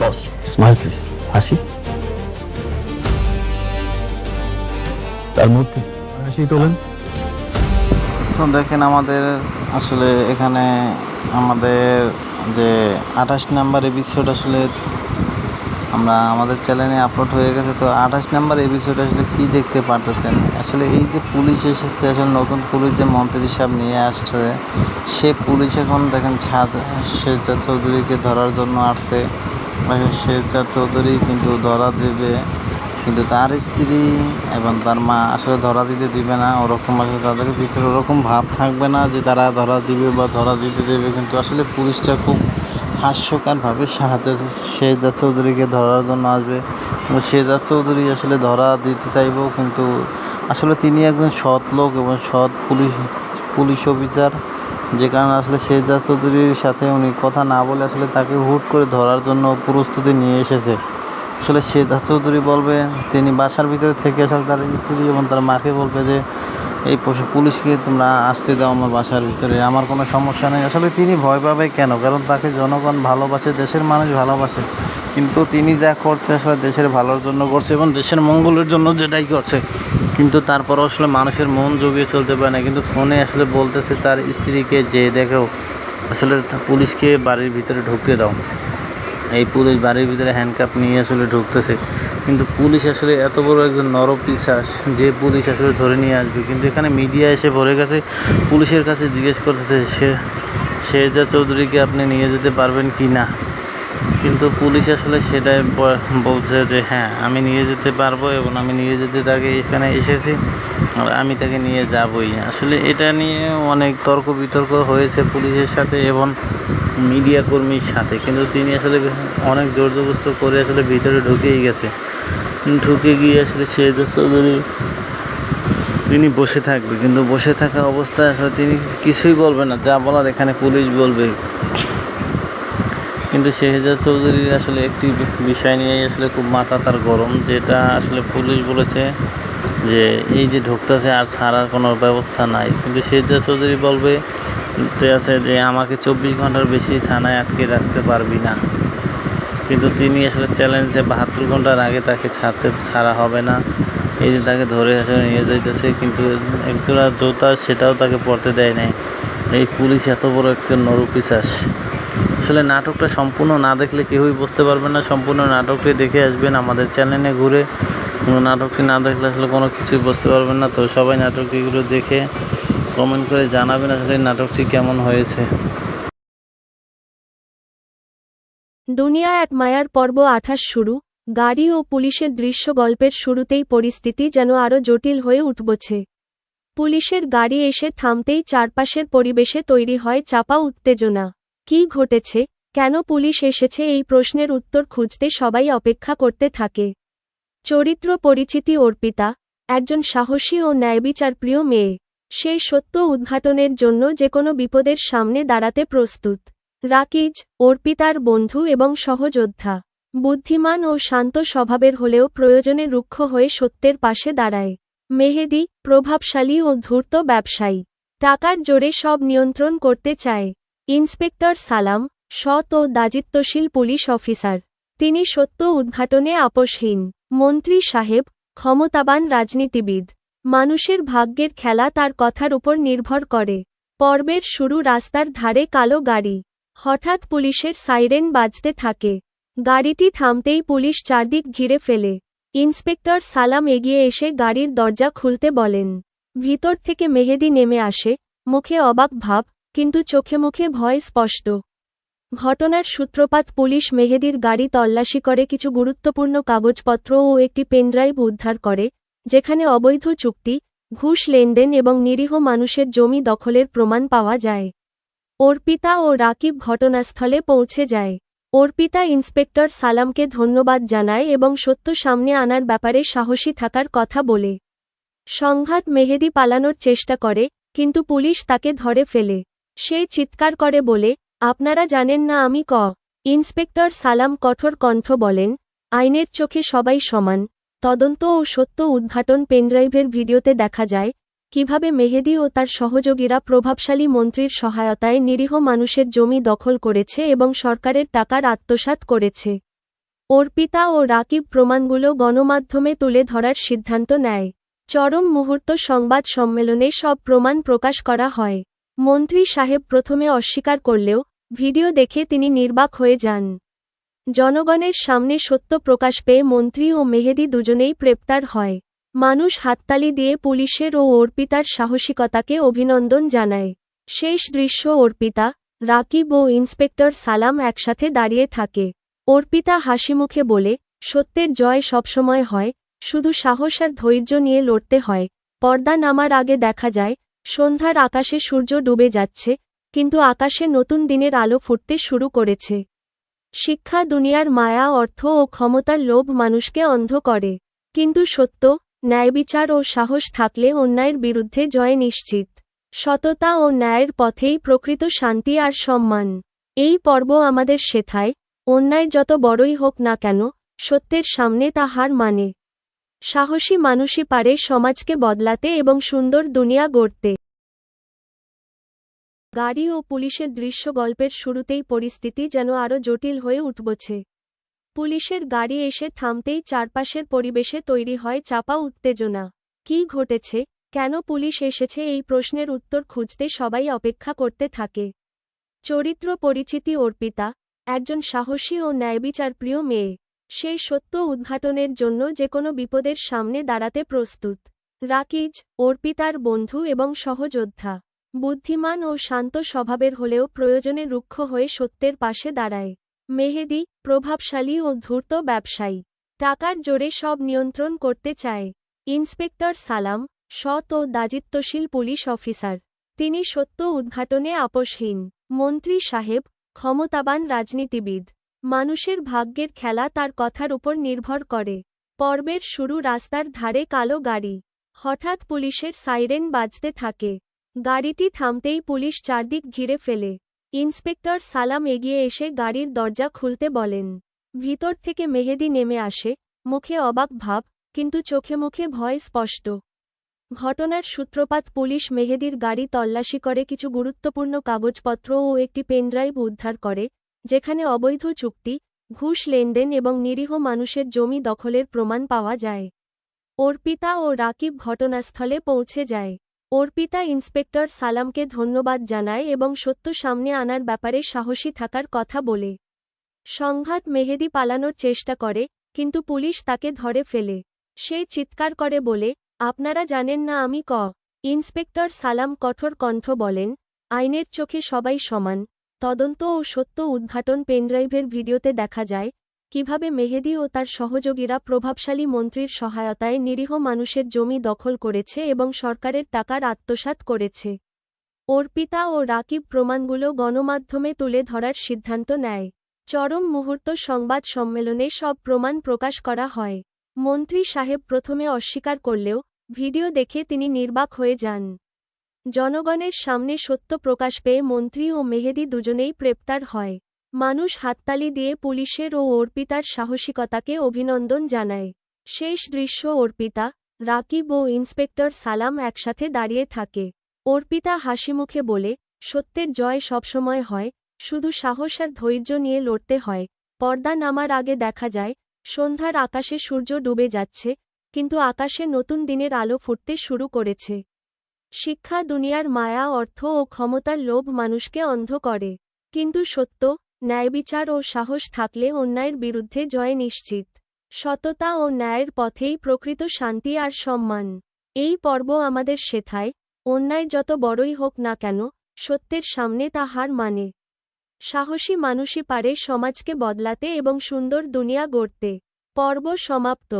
Boss smile please, হাসি। তার মধ্যে হাসি তোলেন। তো দেখেন আমাদের আসলে এখানে আমাদের যে 28 নাম্বার এপিসোড আসলে আমরা আমাদের চ্যানেলে আপলোড হয়ে গেছে। তো 28 নাম্বার এপিসোড আসলে কী দেখতে পারতেছেন, আসলে এই যে পুলিশ এসেছে, আসলে নতুন পুলিশ যে মন্ত্রী সাহেব নিয়ে আসছে, সে পুলিশ এখন দেখেন শেহজাদ চৌধুরীকে ধরার জন্য আসছে। শেহজাদ চৌধুরী কিন্তু ধরা দেবে, কিন্তু তার স্ত্রী এবং তার মা আসলে ধরা দিতে দিবে না। ওরকম আসলে তাদের ভিতরে ওরকম ভাব থাকবে না যে তারা ধরা দিবে বা ধরা দিতে দেবে, কিন্তু আসলে পুলিশটা খুব হাস্যকরভাবে শেহজাদ চৌধুরীকে ধরার জন্য আসবে। শেহজাদ চৌধুরী আসলে ধরা দিতে চাইব, কিন্তু আসলে তিনি একজন সৎ লোক এবং সৎ পুলিশ অফিসার, যে কারণে আসলে শেহজাদ চৌধুরীর সাথে উনি কথা না বলে আসলে তাকে হুট করে ধরার জন্য প্রস্তুতি নিয়ে এসেছে। আসলে শেহজাদ চৌধুরী বলবে, তিনি বাসার ভিতরে থেকে আসলে তার স্ত্রী এবং তার মাকে বলবে যে এই পুলিশকে তোমরা আসতে দাও আমার বাসার ভিতরে, আমার কোনো সমস্যা নেই। আসলে তিনি ভয় পাবে কেন? কারণ তাকে জনগণ ভালোবাসে, দেশের মানুষ ভালোবাসে, কিন্তু তিনি যা করছে আসলে দেশের ভালোর জন্য করছে এবং দেশের মঙ্গলের জন্য যেটাই করছে, কিন্তু তারপরও আসলে মানুষের মন জুগিয়ে চলতে পারে না। কিন্তু ফোনে আসলে বলতেছে তার স্ত্রীকে যে দেখো আসলে পুলিশকে বাড়ির ভিতরে ঢুকতে দাও। এই পুলিশ বাড়ির ভিতরে হ্যান্ডকাপ নিয়ে আসলে ঢুকতেছে, কিন্তু পুলিশ আসলে এত বড় একজন নরপিশাচ যে পুলিশ আসলে ধরে নিয়ে আসবে। কিন্তু এখানে মিডিয়া এসে ভরে গেছে, পুলিশের কাছে জিজ্ঞেস করতেছে শেহজাদ চৌধুরীকে আপনি নিয়ে যেতে পারবেন কি না, কিন্তু পুলিশ আসলে সেটাই বলছে যে হ্যাঁ আমি নিয়ে যেতে পারবো এবং আমি নিয়ে যেতে তাকে এখানে এসেছি আর আমি তাকে নিয়ে যাবই। আসলে এটা নিয়ে অনেক তর্ক বিতর্ক হয়েছে পুলিশের সাথে এবং মিডিয়া কর্মীর সাথে, কিন্তু তিনি আসলে অনেক জোর জবরদস্ত করে আসলে ভিতরে ঢুকেই গেছে। ঢুকে গিয়ে আসলে শেহজাদ চৌধুরী তিনি বসে থাকবে, কিন্তু বসে থাকা অবস্থায় আসলে তিনি কিছুই বলবে না, যা বলার এখানে পুলিশ বলবে। কিন্তু শেহজাদ চৌধুরীর আসলে একটি বিষয় নিয়েই আসলে খুব মাথা তার গরম, যেটা আসলে পুলিশ বলেছে যে এই যে ঢুকতেছে আর ছাড়ার কোনো ব্যবস্থা নাই, কিন্তু শেহজাদ চৌধুরী বলবে আছে যে আমাকে 24 ঘন্টার বেশি থানায় আটকে রাখতে পারবি না, কিন্তু তিনি আসলে চ্যালেঞ্জে 72 ঘন্টার আগে তাকে ছাড়া হবে না। এই যে তাকে ধরে আসলে নিয়ে যাইতেছে, কিন্তু একজোড়া জুতা সেটাও তাকে পরতে দেয় নাই। এই পুলিশ এত বড় একজন নরপিশাচ। আসলে নাটকটা সম্পূর্ণ না দেখলে কেউই বুঝতে পারবে না, সম্পূর্ণ নাটকটি দেখে আসবেন আমাদের চ্যানেলে ঘুরে। নাটকটি না দেখলে আসলে কোনো কিছুই বুঝতে পারবেন না। তো সবাই নাটকটিগুলো দেখে কমেন্ট করে জানাবেন আসলে নাটকটি কেমন হয়েছে। দুনিয়া এক মায়ার পর্ব 28 শুরু। গাড়ি ও পুলিশের দৃশ্য গল্পের শুরুতেই পরিস্থিতি যেন আরও জটিল হয়ে উঠবছে। পুলিশের গাড়ি এসে থামতেই চারপাশের পরিবেশে তৈরি হয় চাপা উত্তেজনা। কী ঘটেছে, কেন পুলিশ এসেছে, এই প্রশ্নের উত্তর খুঁজতে সবাই অপেক্ষা করতে থাকে। চরিত্র পরিচিতি অর্পিতা, একজন সাহসী ও ন্যায়বিচারপ্রিয় মেয়ে। সেই সত্য উদ্ঘাটনের জন্য যে কোনো বিপদের সামনে দাঁড়াতে প্রস্তুত। রাকিজ, অর্পিতার বন্ধু এবং সহযোদ্ধা। বুদ্ধিমান ও শান্ত স্বভাবের হলেও প্রয়োজনে রুক্ষ হয়ে সত্যের পাশে দাঁড়ায়। মেহেদী, প্রভাবশালী ও ধূর্ত ব্যবসায়ী। টাকার জোরে সব নিয়ন্ত্রণ করতে চায়। ইন্সপেক্টর সালাম, সৎ ও দায়িত্বশীল পুলিশ অফিসার। তিনি সত্য উদ্ঘাটনে আপোষহীন। মন্ত্রী সাহেব, ক্ষমতাবান রাজনীতিবিদ। মানুষের ভাগ্যের খেলা তার কথার উপর নির্ভর করে। পর্বের শুরু রাস্তার ধারে কালো গাড়ি। হঠাৎ পুলিশের সাইরেন বাজতে থাকে। গাড়িটি থামতেই পুলিশ চারদিক ঘিরে ফেলে। ইন্সপেক্টর সালাম এগিয়ে এসে গাড়ির দরজা খুলতে বলেন। ভিতর থেকে মেহেদী নেমে আসে, মুখে অবাক ভাব, কিন্তু চোখে মুখে ভয় স্পষ্ট। ঘটনার সূত্রপাত পুলিশ মেহেদীর গাড়ি তল্লাশি করে কিছু গুরুত্বপূর্ণ কাগজপত্র ও একটি পেনড্রাইভ উদ্ধার করে, যেখানে অবৈধ চুক্তি, ঘুষ লেনদেন এবং নিরীহ মানুষের জমি দখলের প্রমাণ পাওয়া যায়। অর্পিতা ও রাকিব ঘটনাস্থলে পৌঁছে যায়। অর্পিতা ইন্সপেক্টর সালামকে ধন্যবাদ জানায় এবং সত্য সামনে আনার ব্যাপারে সাহসী থাকার কথা বলে। সংঘাত মেহেদী পালানোর চেষ্টা করে, কিন্তু পুলিশ তাকে ধরে ফেলে। সে চিৎকার করে বলে, আপনারা জানেন না আমি ইন্সপেক্টর সালাম কঠোর কণ্ঠ বলেন, আইনের চোখে সবাই সমান। তদন্ত ও সত্য উদ্ঘাটন পেনড্রাইভের ভিডিওতে দেখা যায় কিভাবে মেহেদী ও তার সহযোগীরা প্রভাবশালী মন্ত্রীর সহায়তায় নিরীহ মানুষের জমি দখল করেছে এবং সরকারের টাকার আত্মসাৎ করেছে। অর্পিতা ও রাকিব প্রমাণগুলো গণমাধ্যমে তুলে ধরার সিদ্ধান্ত নেয়। চরম মুহূর্ত সংবাদ সম্মেলনে সব প্রমাণ প্রকাশ করা হয়। মন্ত্রী সাহেব প্রথমে অস্বীকার করলেও ভিডিও দেখে তিনি নির্বাক হয়ে যান। জনগণের সামনে সত্য প্রকাশ পেয়ে মন্ত্রী ও মেহেদী দুজনেই গ্রেপ্তার হয়। মানুষ হাততালি দিয়ে পুলিশের ও অর্পিতার সাহসিকতাকে অভিনন্দন জানায়। শেষ দৃশ্য অর্পিতা, রাকিব ও ইন্সপেক্টর সালাম একসাথে দাঁড়িয়ে থাকে। অর্পিতা হাসিমুখে বলে, সত্যের জয় সবসময় হয়, শুধু সাহস আর ধৈর্য নিয়ে লড়তে হয়। পর্দা নামার আগে দেখা যায়, সন্ধ্যার আকাশে সূর্য ডুবে যাচ্ছে, কিন্তু আকাশে নতুন দিনের আলো ফুটতে শুরু করেছে। শিক্ষা দুনিয়ার মায়া, অর্থ ও ক্ষমতার লোভ মানুষকে অন্ধ করে। কিন্তু সত্য, ন্যায়বিচার ও সাহস থাকলে অন্যায়ের বিরুদ্ধে জয় নিশ্চিত। সততা ও ন্যায়ের পথেই প্রকৃত শান্তি আর সম্মান। এই পর্ব আমাদের শেখায়, অন্যায় যত বড়ই হোক না কেন, সত্যের সামনে তা হার মানে। সাহসী মানুষই পারে সমাজকে বদলাতে এবং সুন্দর দুনিয়া গড়তে। গাড়ি ও পুলিশের দৃশ্য গল্পের শুরুতেই পরিস্থিতি যেন আরও জটিল হয়ে উঠবছে। পুলিশের গাড়ি এসে থামতেই চারপাশের পরিবেশে তৈরি হয় চাপা উত্তেজনা। কী ঘটেছে, কেন পুলিশ এসেছে, এই প্রশ্নের উত্তর খুঁজতে সবাই অপেক্ষা করতে থাকে। চরিত্র পরিচিতি অর্পিতা, একজন সাহসী ও ন্যায়বিচারপ্রিয় মেয়ে। সে সত্য উদ্ঘাটনের জন্য যেকোনো বিপদের সামনে দাঁড়াতে প্রস্তুত। রাকিব, অর্পিতার বন্ধু এবং সহযোদ্ধা। বুদ্ধিমান ও শান্ত স্বভাবের হলেও প্রয়োজনে রুক্ষ হয়ে সত্যের পাশে দাঁড়ায়। মেহেদী, প্রভাবশালী ও ধূর্ত ব্যবসায়ী। টাকার জোরে সব নিয়ন্ত্রণ করতে চায়। ইন্সপেক্টর সালাম, সৎ ও দায়িত্বশীল পুলিশ অফিসার। তিনি সত্য উদ্ঘাটনে আপোষহীন। মন্ত্রী সাহেব, ক্ষমতাবান রাজনীতিবিদ। মানুষের ভাগ্যের খেলা তার কথার উপর নির্ভর করে। পর্বের শুরু রাস্তার ধারে কালো গাড়ি। হঠাৎ পুলিশের সাইরেন বাজতে থাকে। গাড়িটি থামতেই পুলিশ চারদিক ঘিরে ফেলে। ইন্সপেক্টর সালাম এগিয়ে এসে গাড়ির দরজা খুলতে বলেন। ভিতর থেকে মেহেদী নেমে আসে, মুখে অবাক ভাব, কিন্তু চোখে মুখে ভয় স্পষ্ট। ঘটনার সূত্রপাত পুলিশ মেহেদীর গাড়ি তল্লাশি করে কিছু গুরুত্বপূর্ণ কাগজপত্র ও একটি পেনড্রাইভ উদ্ধার করে, যেখানে অবৈধ চুক্তি, ঘুষ লেনদেন এবং নিরীহ মানুষের জমি দখলের প্রমাণ পাওয়া যায়। অর্পিতা ও রাকিব ঘটনাস্থলে পৌঁছে যায়। অর্পিতা ইন্সপেক্টর সালামকে ধন্যবাদ জানায় এবং সত্য সামনে আনার ব্যাপারে সাহসী থাকার কথা বলে। সংঘাত মেহেদী পালানোর চেষ্টা করে, কিন্তু পুলিশ তাকে ধরে ফেলে। সে চিৎকার করে বলে, আপনারা জানেন না আমি ক। ইন্সপেক্টর সালাম কঠোর কণ্ঠ বলেন, আইনের চোখে সবাই সমান। তদন্ত ও সত্য উদ্ঘাটন পেনড্রাইভের ভিডিওতে দেখা যায়, কিভাবে মেহেদী ও তার সহযোগীরা প্রভাবশালী মন্ত্রীর সহায়তায় নিরীহ মানুষের জমি দখল করেছে এবং সরকারের টাকার আত্মসাৎ করেছে। অর্পিতা ও রাকিব প্রমাণগুলো গণমাধ্যমে তুলে ধরার সিদ্ধান্ত নেয়। চরম মুহূর্ত সংবাদ সম্মেলনে সব প্রমাণ প্রকাশ করা হয়। মন্ত্রী সাহেব প্রথমে অস্বীকার করলেও ভিডিও দেখে তিনি নির্বাক হয়ে যান। জনগণের সামনে সত্য প্রকাশ পেয়ে মন্ত্রী ও মেহেদী দুজনেই গ্রেপ্তার হয়। মানুষ হাততালি দিয়ে পুলিশের ও অর্পিতার সাহসিকতাকে অভিনন্দন জানায়। শেষ দৃশ্য অর্পিতা, রাকিব ও ইন্সপেক্টর সালাম একসাথে দাঁড়িয়ে থাকে। অর্পিতা হাসিমুখে বলে, সত্যের জয় সবসময় হয়, শুধু সাহস আর ধৈর্য নিয়ে লড়তে হয়। পর্দা নামার আগে দেখা যায়, সন্ধ্যার আকাশে সূর্য ডুবে যাচ্ছে, কিন্তু আকাশে নতুন দিনের আলো ফুটতে শুরু করেছে। শিক্ষা দুনিয়ার মায়া, অর্থ ও ক্ষমতার লোভ মানুষকে অন্ধ করে। কিন্তু সত্য, ন্যায়বিচার ও সাহস থাকলে অন্যায়ের বিরুদ্ধে জয় নিশ্চিত। সততা ও ন্যায়ের পথেই প্রকৃত শান্তি আর সম্মান। এই পর্ব আমাদের শেখায়, অন্যায় যত বড়ই হোক না কেন, সত্যের সামনে তা হার মানে। সাহসী মানুষই পারে সমাজকে বদলাতে এবং সুন্দর দুনিয়া গড়তে। পর্ব সমাপ্ত।